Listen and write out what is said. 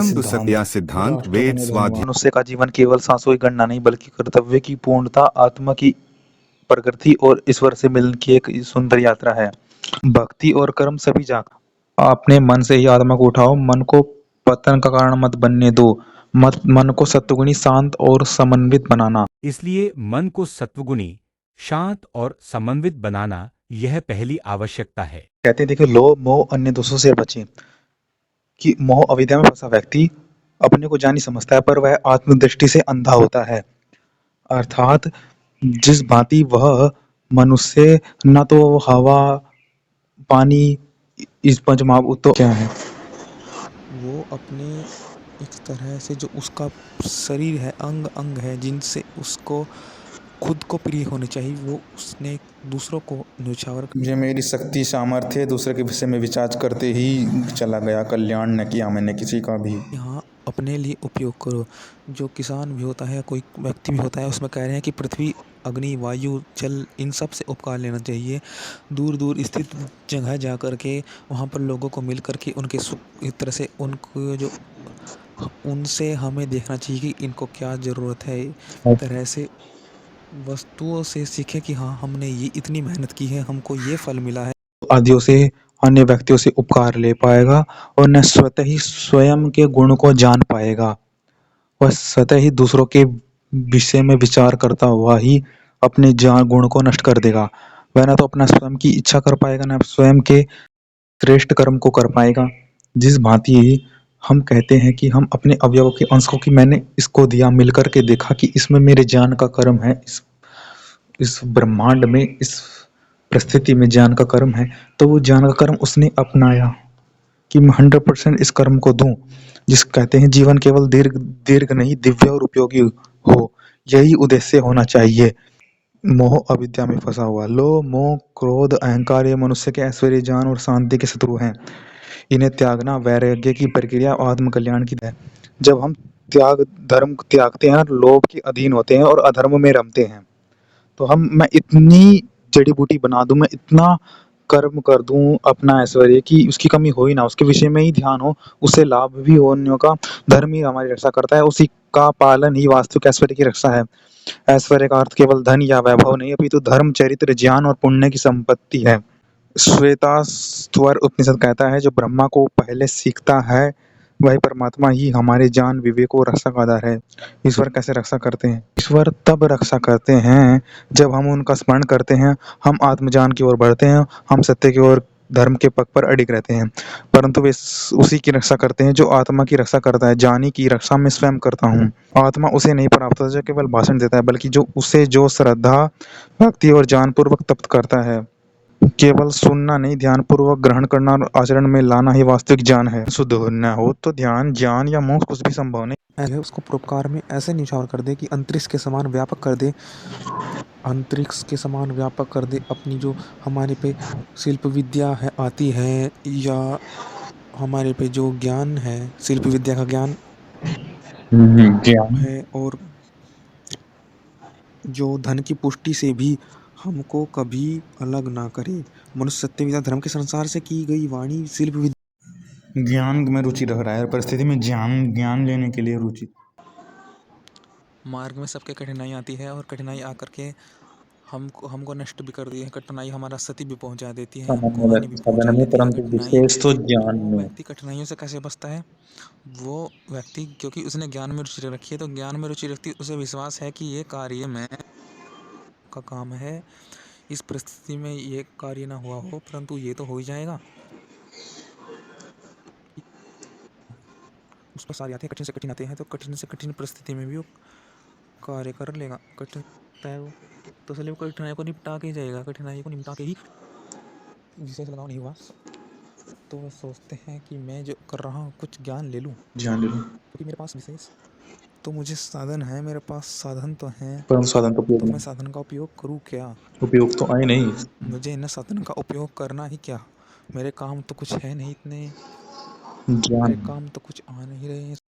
परंतु सत्या सिद्धांत वेद स्वाध्याय। मनुष्य का जीवन केवल सांसों की गणना नहीं बल्कि कर्तव्य की पूर्णता, आत्मा की प्रकृति और ईश्वर से मिलन की एक सुंदर यात्रा है। भक्ति और कर्म सभी जाग अपने मन से ही आत्मा को उठाओ, मन को पतन का कारण मत बनने दो, मत मन को सत्वगुणी, शांत और समन्वित बनाना। इसलिए मन को सत्वगुणी, शांत और समन्वित बनाना यह पहली आवश्यकता है। कहते हैं देखिए, लोभ मोह अन्य दोषों से बचें। कि मोह अविद्या में फंसा व्यक्ति अपने को जानी समझता है पर वह आत्मदृष्टि से अंधा होता है। अर्थात जिस भांति वह मनुष्य न तो हवा पानी इस पंचमहाभूत तो क्या है, वो अपने एक तरह से जो उसका शरीर है, अंग अंग है जिनसे उसको खुद को प्रिय होनी चाहिए, वो उसने दूसरों को न्यौछावर ये मेरी शक्ति सामर्थ्य दूसरे के विषय में विचार करते ही चला गया, कल्याण न किया मैंने किसी का भी। यहाँ अपने लिए उपयोग करो। जो किसान भी होता है, कोई व्यक्ति भी होता है, उसमें कह रहे हैं कि पृथ्वी अग्नि वायु जल इन सब से उपकार लेना चाहिए। दूर दूर स्थित जगह जा कर के वहाँ पर लोगों को मिल कर के उनके सुख एक तरह से उनको जो उनसे हमें देखना चाहिए कि इनको क्या ज़रूरत है। एक तरह से वस्तुओं से सीखें कि हाँ हमने ये इतनी मेहनत की है, हमको ये फल मिला है। आदियों से अन्य व्यक्तियों से उपकार ले पाएगा और न स्वतः ही स्वयं के गुण को जान पाएगा। वह स्वतः ही दूसरों के विषय में विचार करता हुआ ही अपने जान गुण को नष्ट कर देगा। वह न तो अपना स्वयं की इच्छा कर पाएगा, न स्वयं के श्रेष्ठ कर्म को कर पाएगा। जिस भांति हम कहते हैं कि हम अपने अवयवों के अंश को, कि मैंने इसको दिया, मिल कर के देखा कि इसमें मेरे जान का कर्म है, इस ब्रह्मांड में, इस परिस्थिति में जान का कर्म है, तो वो जान का कर्म उसने अपनाया कि मैं 100% इस कर्म को दूं। जिस कहते हैं जीवन केवल दीर्घ दीर्घ नहीं दिव्य और उपयोगी हो, यही उद्देश्य होना चाहिए। मोह अविद्या में फंसा हुआ। लोभ मोह क्रोध अहंकार ये मनुष्य के ऐश्वर्य ज्ञान और शांति के शत्रु हैं। इन्हें त्यागना वैराग्य की प्रक्रिया और आत्मकल्याण की है। जब हम धर्म त्यागते हैं, लोभ के अधीन होते हैं और अधर्म में रमते हैं, तो मैं इतनी जड़ी बूटी बना दूं, मैं इतना कर्म कर दूं अपना ऐश्वर्य की उसकी कमी हो ही ना, उसके विषय में ही ध्यान हो, उससे लाभ भी हो अन्यों का। धर्म ही हमारी रक्षा करता है, उसी का पालन ही वास्तविक ऐश्वर्य की रक्षा है। ऐश्वर्य का अर्थ केवल धन या वैभव नहीं, अपितु धर्म चरित्र ज्ञान और पुण्य की संपत्ति है। श्वेताश्वर उपनिषद कहता है, जो ब्रह्मा को पहले सीखता है वही परमात्मा ही हमारे ज्ञान विवेक और रक्षा का आधार है। ईश्वर कैसे रक्षा करते हैं? ईश्वर तब रक्षा करते हैं जब हम उनका स्मरण करते हैं, हम आत्मज्ञान की ओर बढ़ते हैं, हम सत्य की ओर धर्म के पथ पर अडिग रहते हैं। परंतु वे उसी की रक्षा करते हैं जो आत्मा की रक्षा करता है। जानी की रक्षा मैं स्वयं करता हूँ। आत्मा उसे नहीं प्राप्त होता जो केवल भाषण देता है, बल्कि जो श्रद्धा भक्ति और ज्ञान पूर्वक तप करता है। केवल सुनना नहीं, ध्यान पूर्वक ग्रहण करना और आचरण में लाना ही वास्तविक ज्ञान है। शुद्ध न हो तो ध्यान ज्ञान या मोक्ष कुछ भी संभव नहीं है। उसको परोपकार में ऐसे न्यौछावर कर दे कि अंतरिक्ष के समान व्यापक कर दे, अंतरिक्ष के समान व्यापक कर दे। अपनी जो हमारे पे शिल्प विद्या है आती है, या हमारे पे जो ज्ञान है, शिल्प विद्या का ज्ञान है, और जो धन की पुष्टि से भी हमको कभी अलग ना करे। मनुष्य सत्य विद्या धर्म के संसार से की गई वाणी शिल्प विद्या ज्ञान में रुचि रह रहा है, परिस्थिति में ज्ञान लेने के लिए रुचि। मार्ग में सबके कठिनाई आती है और कठिनाई आकर के हमको नष्ट भी कर दी है। कठिनाई हमारा सती भी पहुंचा देती है, हमको हानि भी पहुंचा साधन में देती है परंतु कठिनाई। विशेष तो ज्ञान वो में। व्यक्ति कठिनाइयों से कैसे बचता है? वो व्यक्ति क्योंकि उसने ज्ञान में रुचि रखी है, तो ज्ञान में रुचि रखती उसे विश्वास है कि ये कार्य में का काम है, इस परिस्थिति में ये कार्य ना हुआ हो परंतु ये तो हो ही जाएगा। उस पर सारी आते हैं, कठिन से कठिन आते हैं, तो कठिन से कठिन परिस्थिति में भी वो कार्य कर लेगा। कठिन तो इसलिए वो कठिनाई को निपटा के ही जाएगा, कठिनाई को निपटा के ही। विशेष लगाव नहीं हुआ तो वो सोचते हैं कि मैं जो कर रहा हूँ कुछ ज्ञान ले लूँ, क्योंकि मेरे पास विशेष तो मुझे साधन है, मेरे पास साधन तो हैं, परंतु साधन तो मैं साधन का उपयोग करूँ क्या? उपयोग तो आए नहीं। मुझे इन साधन का उपयोग करना ही क्या? मेरे काम तो कुछ है नहीं इतने, ज्ञान मेरे काम तो कुछ आ नहीं रहे हैं।